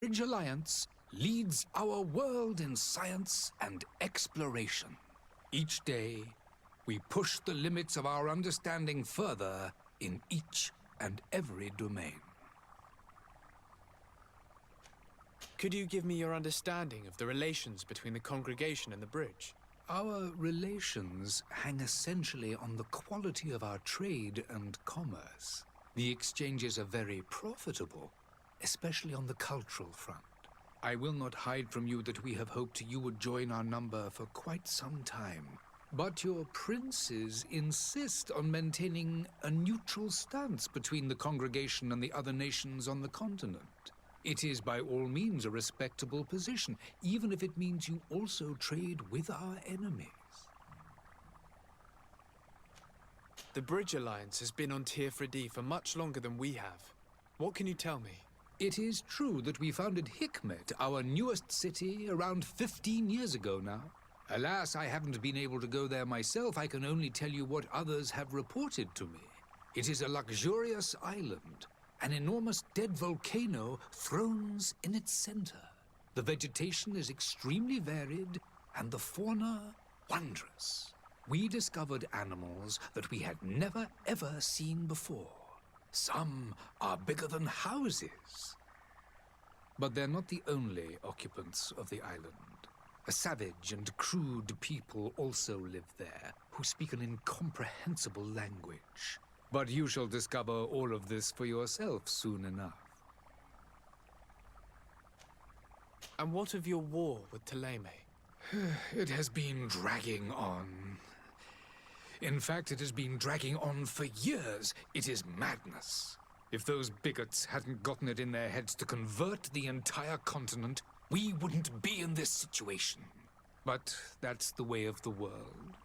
Bridge Alliance leads our world in science and exploration. Each day, we push the limits of our understanding further in each and every domain. Could you give me your understanding of the relations between the congregation and the bridge? Our relations hang essentially on the quality of our trade and commerce. The exchanges are very profitable, especially on the cultural front. I will not hide from you that we have hoped you would join our number for quite some time. But your princes insist on maintaining a neutral stance between the congregation and the other nations on the continent. It is by all means a respectable position, even if it means you also trade with our enemies. The Bridge Alliance has been on Teer for much longer than we have. What can you tell me? It is true that we founded Hikmet, our newest city, around 15 years ago now. Alas, I haven't been able to go there myself. I can only tell you what others have reported to me. It is a luxurious island. An enormous dead volcano thrones in its center. The vegetation is extremely varied, and the fauna wondrous. We discovered animals that we had never ever seen before. Some are bigger than houses. But they're not the only occupants of the island. A savage and crude people also live there, who speak an incomprehensible language. But you shall discover all of this for yourself soon enough. And what of your war with Ptolemy? It has been dragging on. In fact, it has been dragging on for years. It is madness. If those bigots hadn't gotten it in their heads to convert the entire continent, we wouldn't be in this situation. But that's the way of the world.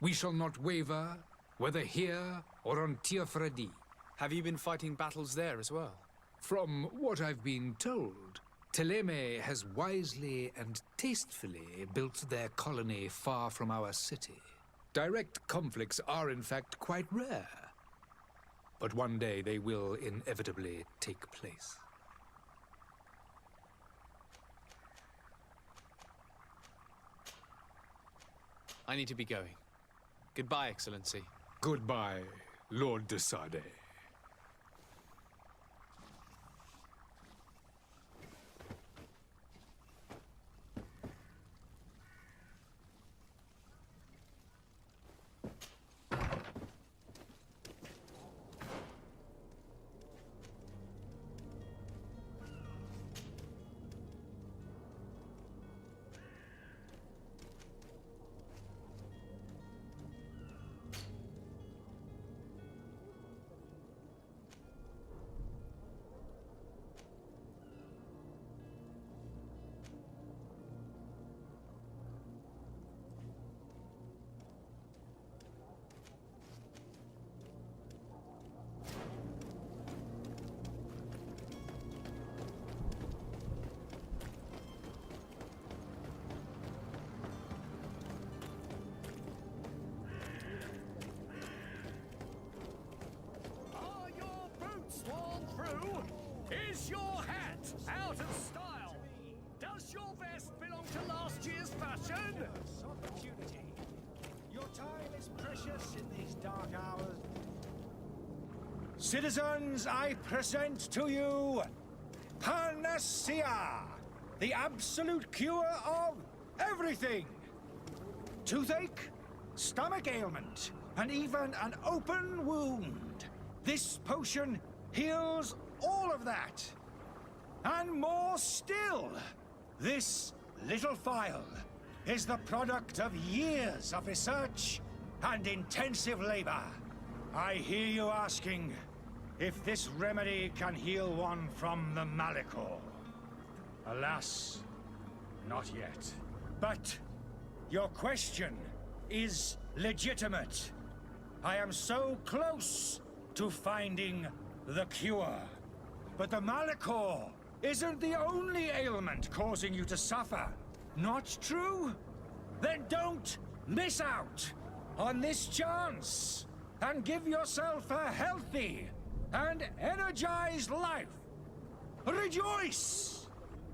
We shall not waver, whether here or on Teer. Have you been fighting battles there as well? From what I've been told, Ptolemy has wisely and tastefully built their colony far from our city. Direct conflicts are in fact quite rare. But one day they will inevitably take place. I need to be going. Goodbye, Excellency. Goodbye, Lord de Sade. Is your hat out of style? Does your vest belong to last year's fashion? Opportunity. Your time is precious in these dark hours. Citizens, I present to you Panacea, the absolute cure of everything. Toothache, stomach ailment, and even an open wound. This potion heals all of that. And more still. This little phial is the product of years of research and intensive labor. I hear you asking if this remedy can heal one from the Malachor. Alas, not yet. But your question is legitimate. I am so close to finding the cure. But the Malachor isn't the only ailment causing you to suffer. Not true? Then don't miss out on this chance and give yourself a healthy and energized life. rejoice!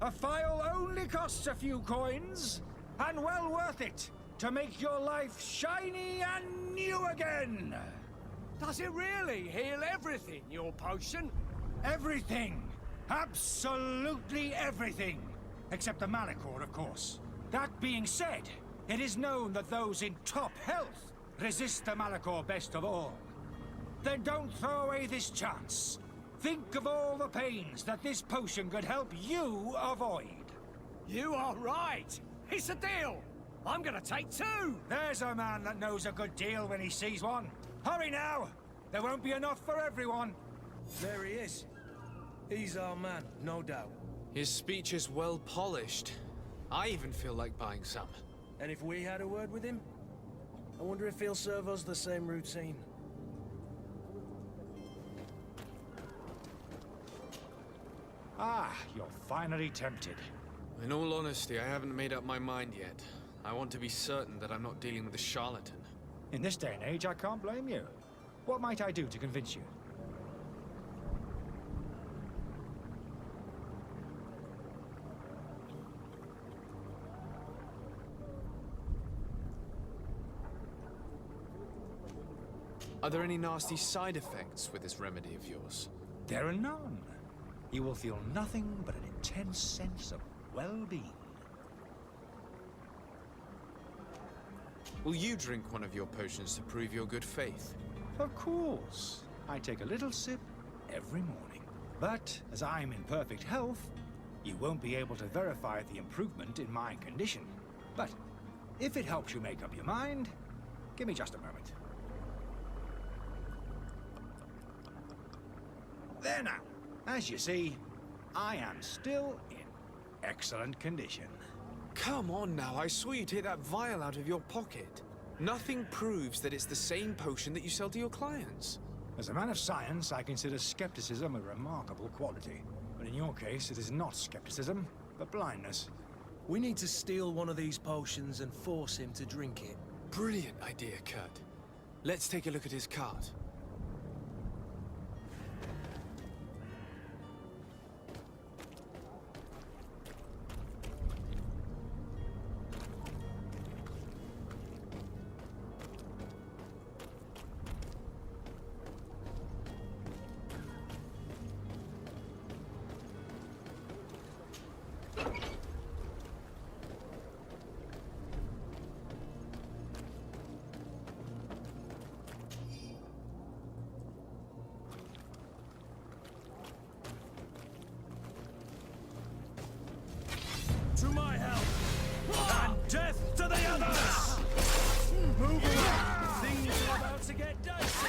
A file only costs a few coins, and well worth it to make your life shiny and new again. Does it really heal everything, your potion? Everything. Absolutely everything. Except the Malachor, of course. That being said, it is known that those in top health resist the Malachor best of all. Then don't throw away this chance. Think of all the pains that this potion could help you avoid. You are right. It's a deal. I'm gonna take 2. There's a man that knows a good deal when he sees one. Hurry now! There won't be enough for everyone. There he is. He's our man, no doubt. His speech is well polished. I even feel like buying some. And if we had a word with him, I wonder if he'll serve us the same routine. Ah, you're finally tempted. In all honesty, I haven't made up my mind yet. I want to be certain that I'm not dealing with a charlatan. In this day and age, I can't blame you. What might I do to convince you? Are there any nasty side effects with this remedy of yours? There are none. You will feel nothing but an intense sense of well-being. Will you drink one of your potions to prove your good faith? Of course. I take a little sip every morning. But as I'm in perfect health, you won't be able to verify the improvement in my condition. But if it helps you make up your mind, give me just a moment. There now. As you see, I am still in excellent condition. Come on now, I swear you take that vial out of your pocket. Nothing proves that it's the same potion that you sell to your clients. As a man of science, I consider skepticism a remarkable quality. But in your case, it is not skepticism, but blindness. We need to steal one of these potions and force him to drink it. Brilliant idea, Kurt. Let's take a look at his cart. To my help! And death to the others! Move along! Things are about to get dicey!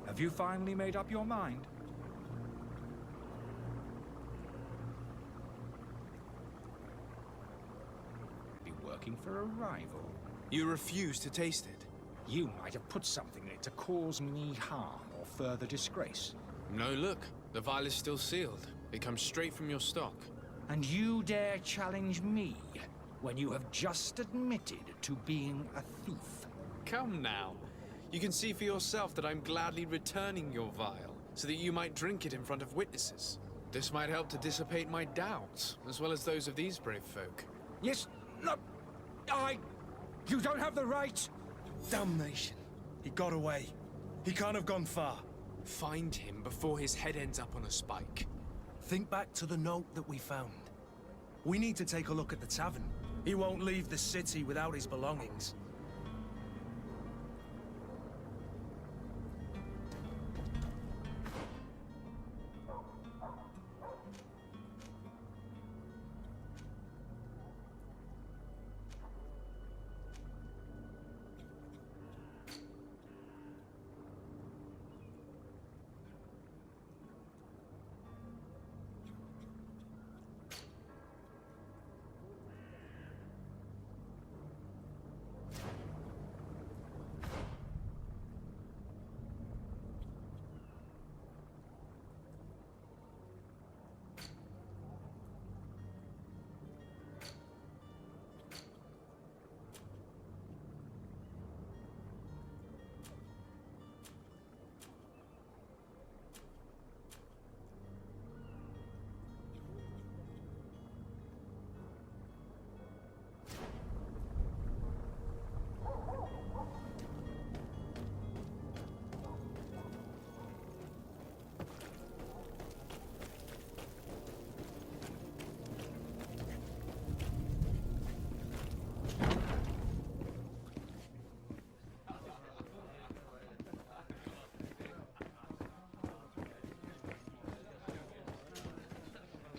Have you finally made up your mind? for a rival. You refuse to taste it. You might have put something in it to cause me harm or further disgrace. No, look. The vial is still sealed. It comes straight from your stock. And you dare challenge me when you have just admitted to being a thief. Come now. You can see for yourself that I'm gladly returning your vial, so that you might drink it in front of witnesses. This might help to dissipate my doubts, as well as those of these brave folk. Yes, no, You don't have the right! Damnation. He got away. He can't have gone far. Find him before his head ends up on a spike. Think back to the note that we found. We need to take a look at the tavern. He won't leave the city without his belongings.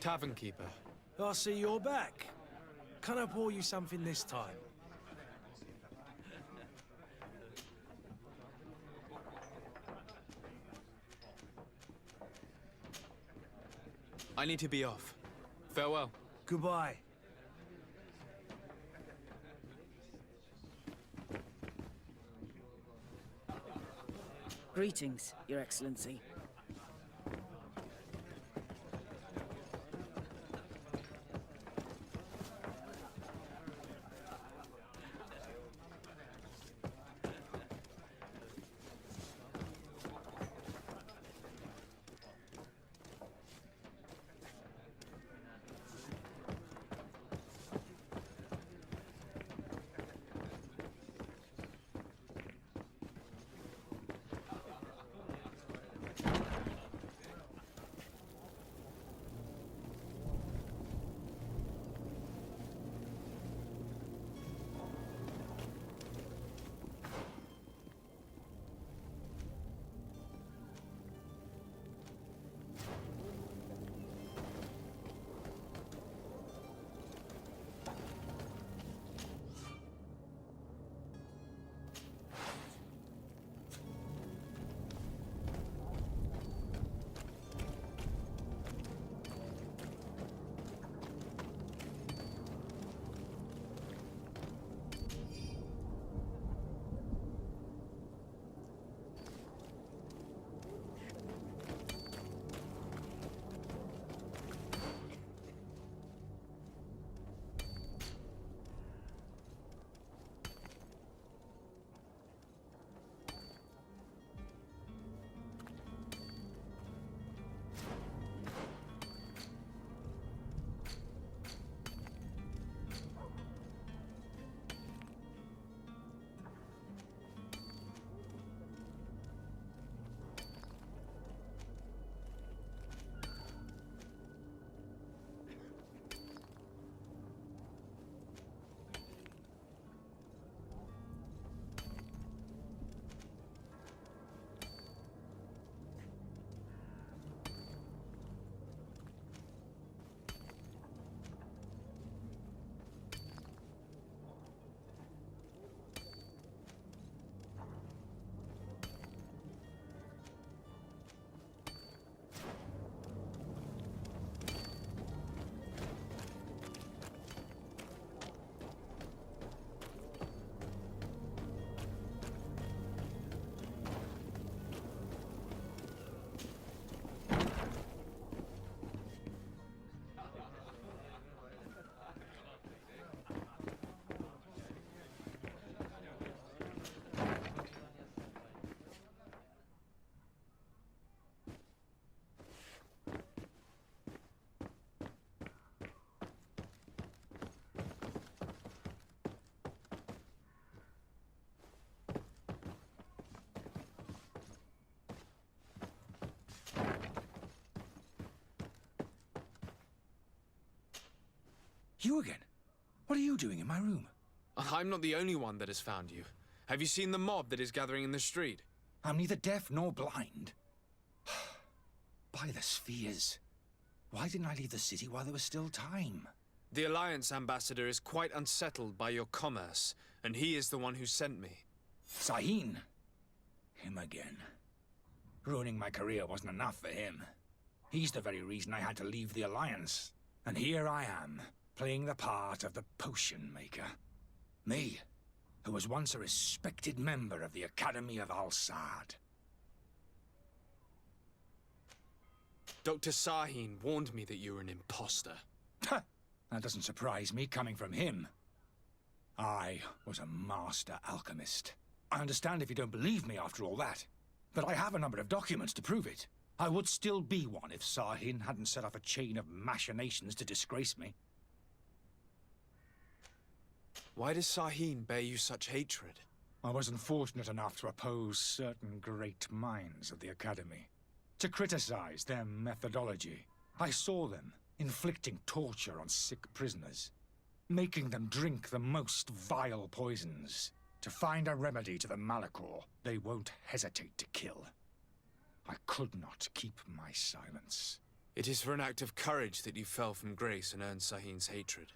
Tavern keeper. I see you're back. Can I pour you something this time? I need to be off. Farewell. Goodbye. Greetings, Your Excellency. You again? What are you doing in my room? I'm not the only one that has found you. Have you seen the mob that is gathering in the street? I'm neither deaf nor blind. By the spheres. Why didn't I leave the city while there was still time? The Alliance ambassador is quite unsettled by your commerce, and he is the one who sent me. Sahin. Him again. Ruining my career wasn't enough for him. He's the very reason I had to leave the Alliance. And here I am, playing the part of the potion maker. Me, who was once a respected member of the Academy of Al-Sad. Dr. Sahin warned me that you were an imposter. That doesn't surprise me, coming from him. I was a master alchemist. I understand if you don't believe me after all that, but I have a number of documents to prove it. I would still be one if Sahin hadn't set off a chain of machinations to disgrace me. Why does Sahin bear you such hatred? I wasn't fortunate enough to oppose certain great minds of the Academy, to criticize their methodology. I saw them inflicting torture on sick prisoners, making them drink the most vile poisons. To find a remedy to the Malachor, they won't hesitate to kill. I could not keep my silence. It is for an act of courage that you fell from grace and earned Sahin's hatred.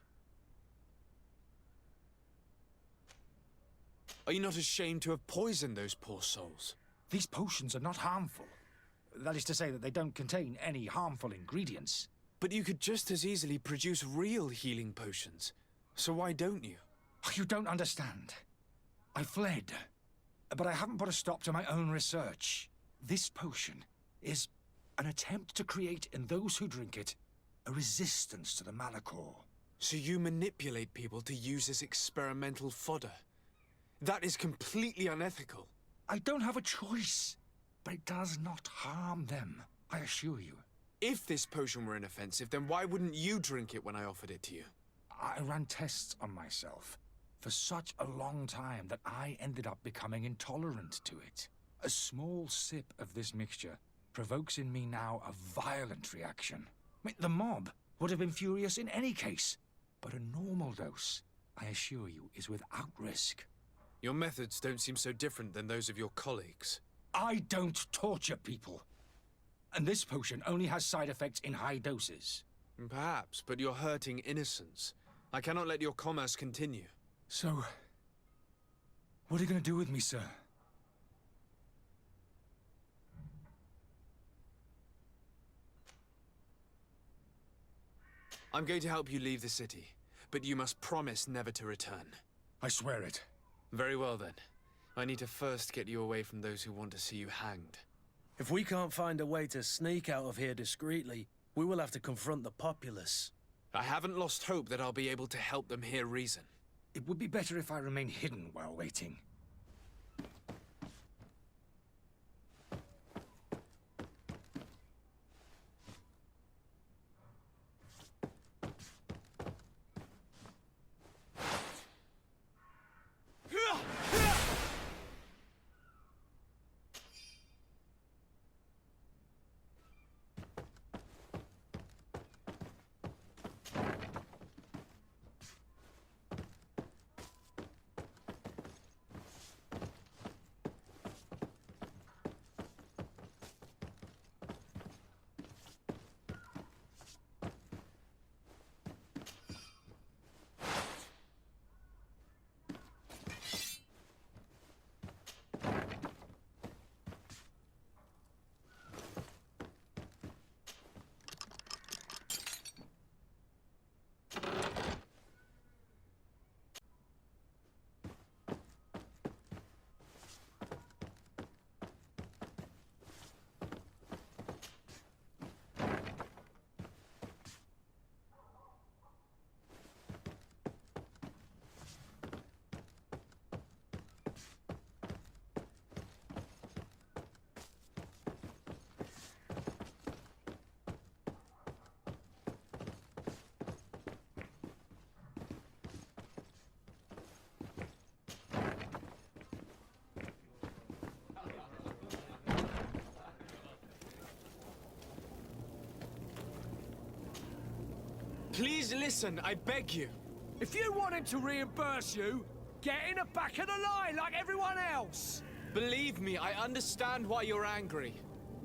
Are you not ashamed to have poisoned those poor souls? These potions are not harmful. That is to say that they don't contain any harmful ingredients. But you could just as easily produce real healing potions. So why don't you? You don't understand. I fled, but I haven't put a stop to my own research. This potion is an attempt to create in those who drink it a resistance to the Malachor. So you manipulate people to use as experimental fodder. That is completely unethical. I don't have a choice, but it does not harm them, I assure you. If this potion were inoffensive, then why wouldn't you drink it when I offered it to you? I ran tests on myself for such a long time that I ended up becoming intolerant to it. A small sip of this mixture provokes in me now a violent reaction. The mob would have been furious in any case, but a normal dose, I assure you, is without risk. Your methods don't seem so different than those of your colleagues. I don't torture people. And this potion only has side effects in high doses. Perhaps, but you're hurting innocents. I cannot let your commerce continue. So, what are you going to do with me, sir? I'm going to help you leave the city, but you must promise never to return. I swear it. Very well then. I need to first get you away from those who want to see you hanged. If we can't find a way to sneak out of here discreetly, we will have to confront the populace. I haven't lost hope that I'll be able to help them hear reason. It would be better if I remain hidden while waiting. Please listen, I beg you. If you want him to reimburse you, get in the back of the line like everyone else. Believe me, I understand why you're angry.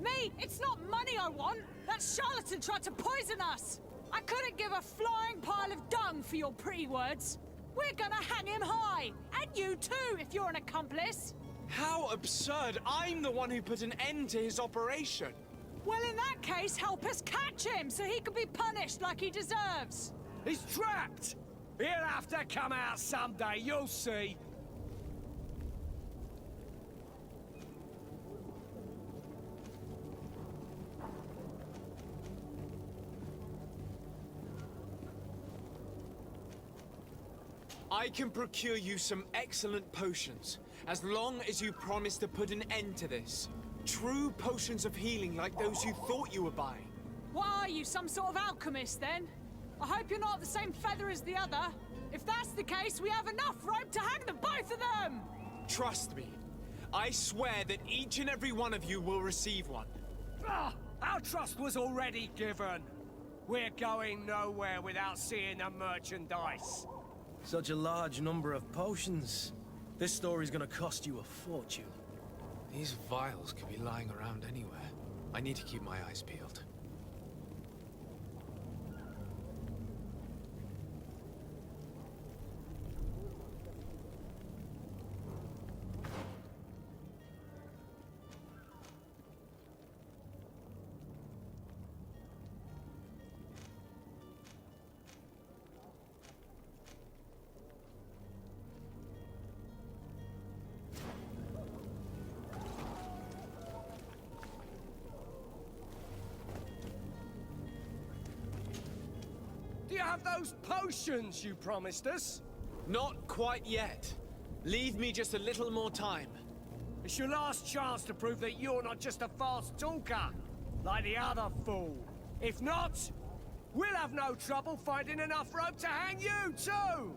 Me? It's not money I want. That charlatan tried to poison us. I couldn't give a flying pile of dung for your pretty words. We're gonna hang him high. And you too, if you're an accomplice. How absurd! I'm the one who put an end to his operation. Well, in that case, help us catch him so he can be punished like he deserves. He's trapped. He'll have to come out someday, you'll see. I can procure you some excellent potions, as long as you promise to put an end to this. True potions of healing like those you thought you were buying. What are you, some sort of alchemist then? I hope you're not the same feather as the other. If that's the case, we have enough rope to hang the both of them! Trust me. I swear that each and every one of you will receive one. Ah, our trust was already given. We're going nowhere without seeing the merchandise. Such a large number of potions. This story's gonna cost you a fortune. These vials could be lying around anywhere. I need to keep my eyes peeled. Do you have those potions you promised us? Not quite yet. Leave me just a little more time. It's your last chance to prove that you're not just a fast talker, like the other fool. If not, we'll have no trouble finding enough rope to hang you, too!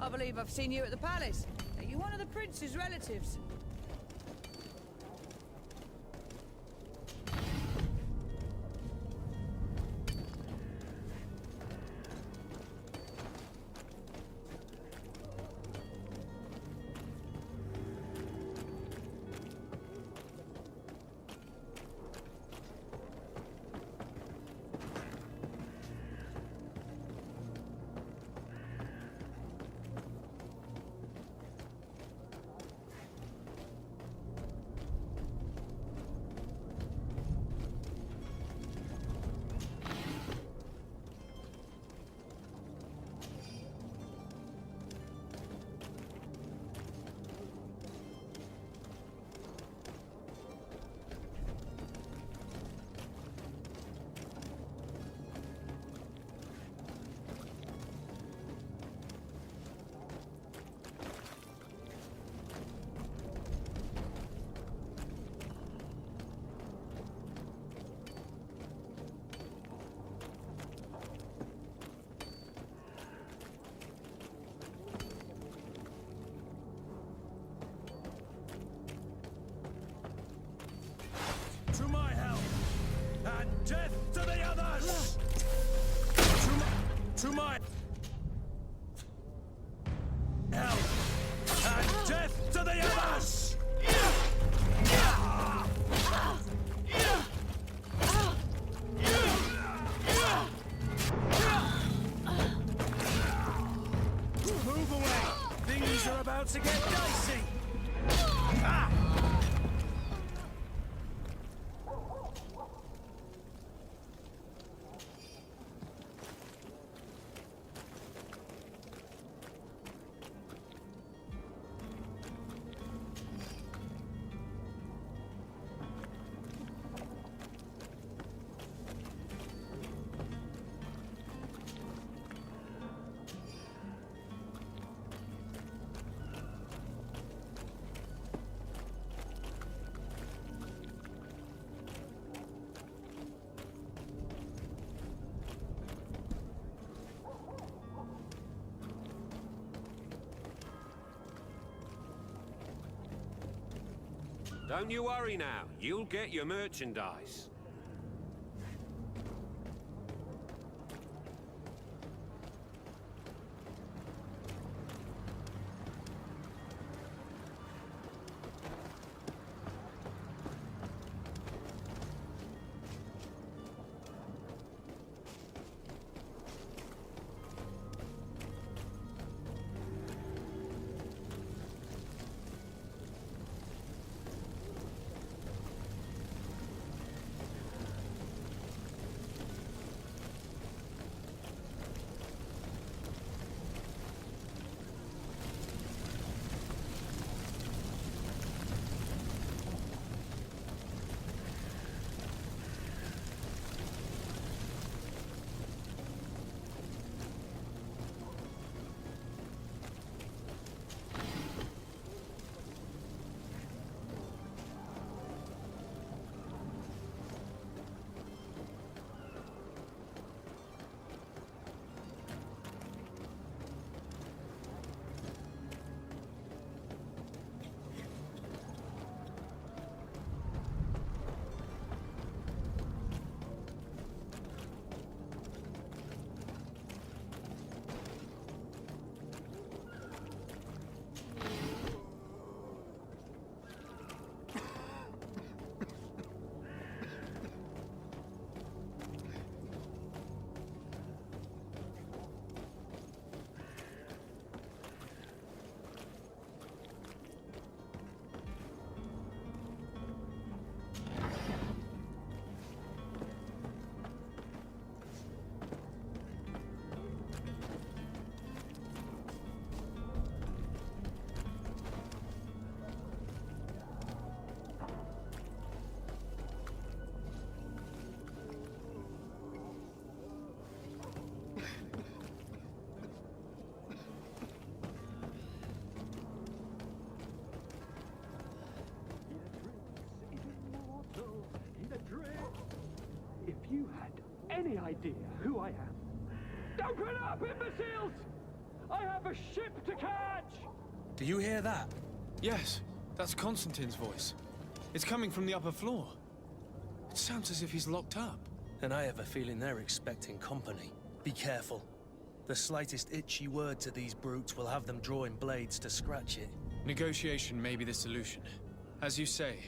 I believe I've seen you at the palace. Are you one of the prince's relatives? about to get dicey. Don't you worry now. You'll get your merchandise. If you had any idea who I am... Open up, imbeciles! I have a ship to catch! Do you hear that? Yes, that's Constantine's voice. It's coming from the upper floor. It sounds as if he's locked up. And I have a feeling they're expecting company. Be careful. The slightest itchy word to these brutes will have them drawing blades to scratch it. Negotiation may be the solution. As you say,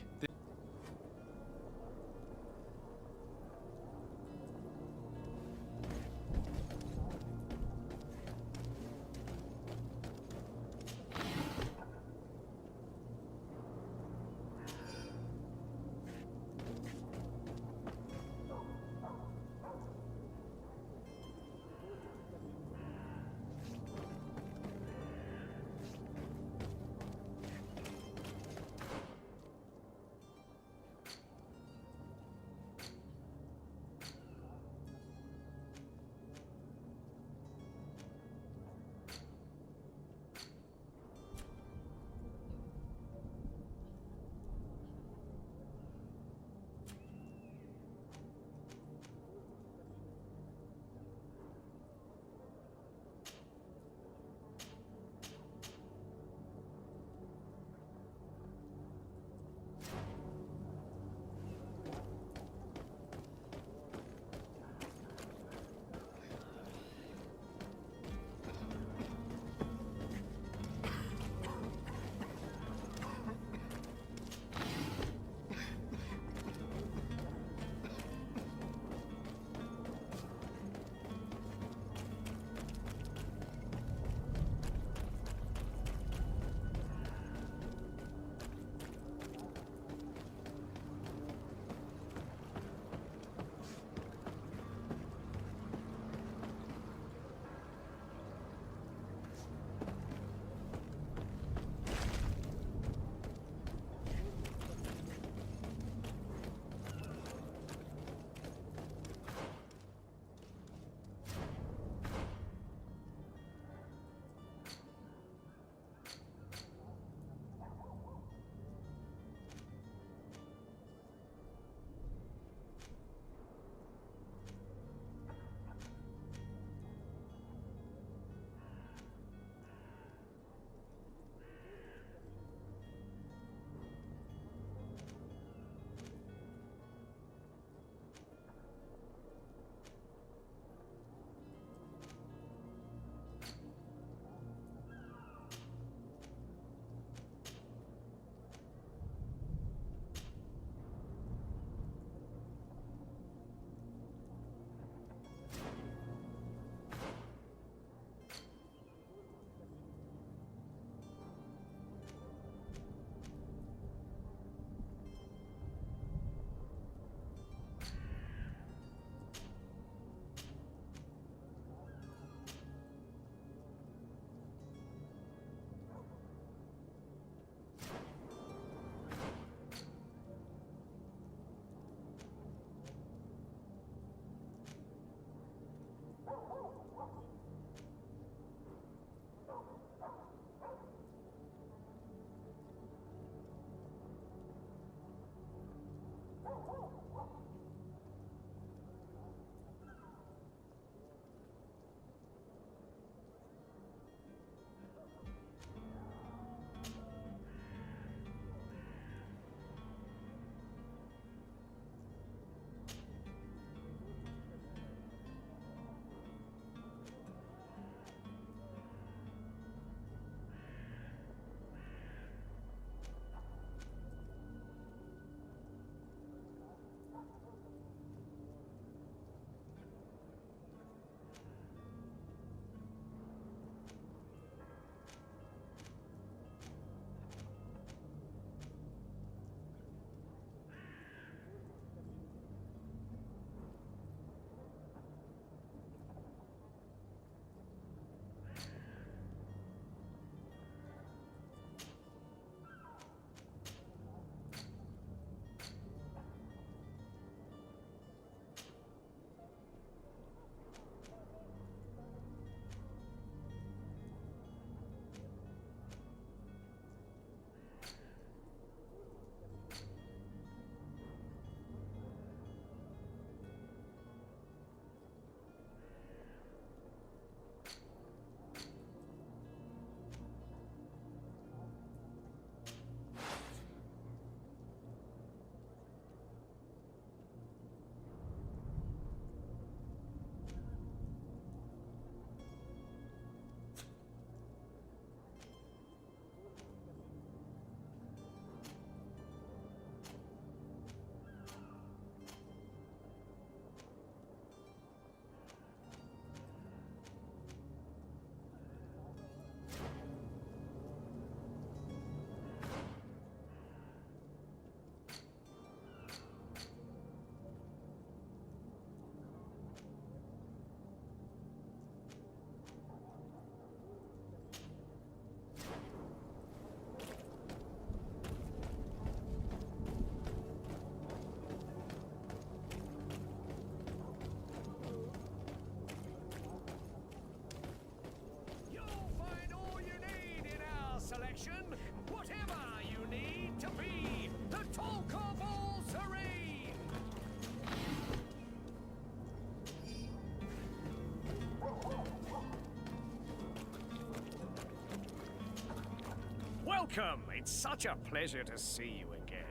Welcome! It's such a pleasure to see you again.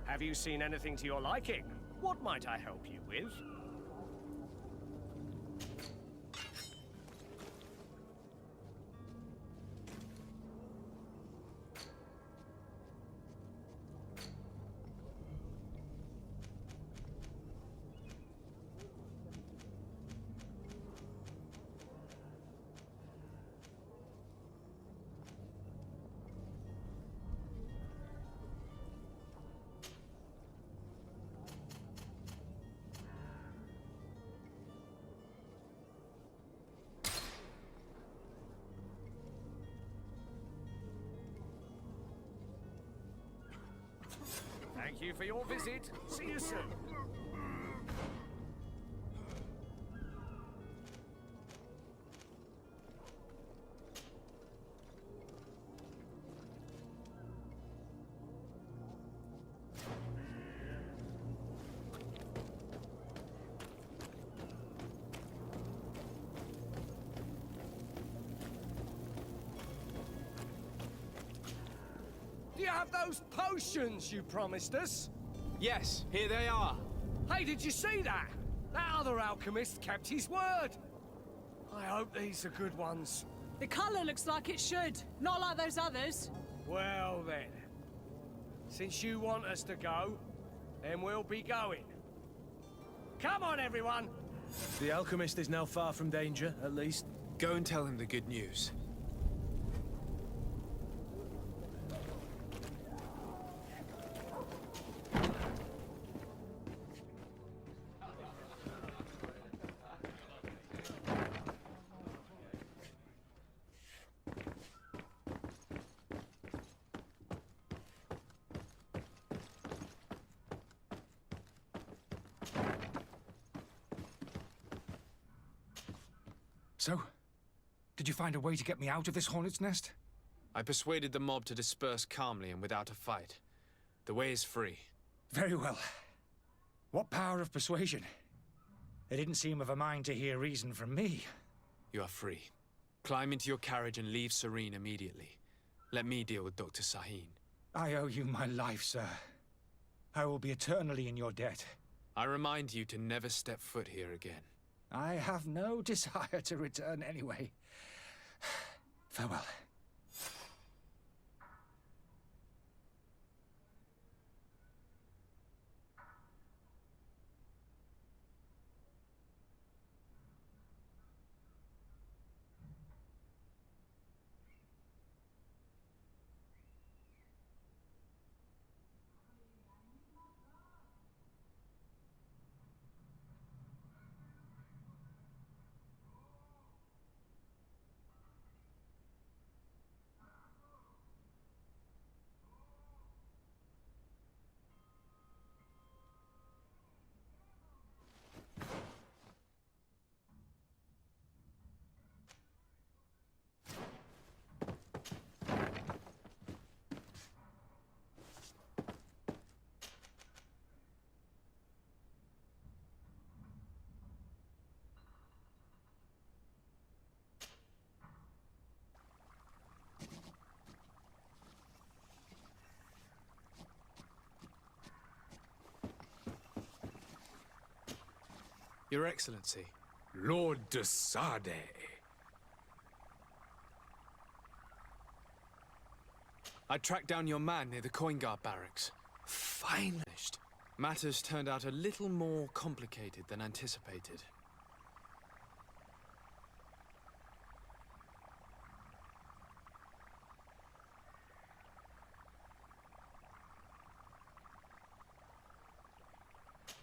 Have you seen anything to your liking? What might I help you with? Thank you for your visit. See you soon. Do you have those potions you promised us? Yes, here they are. Hey, did you see that? That other alchemist kept his word. I hope these are good ones. The colour looks like it should, not like those others. Well then, since you want us to go, then we'll be going. Come on, everyone! The alchemist is now far from danger, at least. Go and tell him the good news. So, did you find a way to get me out of this hornet's nest? I persuaded the mob to disperse calmly and without a fight. The way is free. Very well. What power of persuasion? They didn't seem of a mind to hear reason from me. You are free. Climb into your carriage and leave Serene immediately. Let me deal with Dr. Sahin. I owe you my life, sir. I will be eternally in your debt. I remind you to never step foot here again. I have no desire to return anyway. Farewell. Your Excellency. Lord de Sade. I tracked down your man near the coin guard barracks. Finished. Matters turned out a little more complicated than anticipated.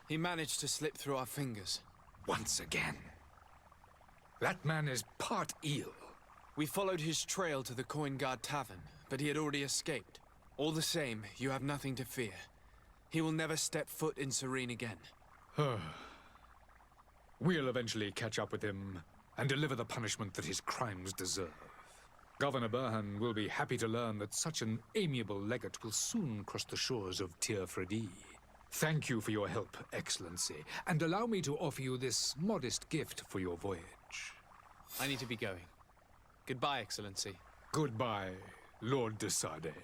He managed to slip through our fingers. Once again. That man is part eel. We followed his trail to the Coin Guard Tavern, but he had already escaped. All the same, you have nothing to fear. He will never step foot in Serene again. We'll eventually catch up with him and deliver the punishment that his crimes deserve. Governor Burhan will be happy to learn that such an amiable legate will soon cross the shores of Tir Fredi. Thank you for your help, Excellency, and allow me to offer you this modest gift for your voyage. I need to be going. Goodbye, Excellency. Goodbye, Lord de Sade.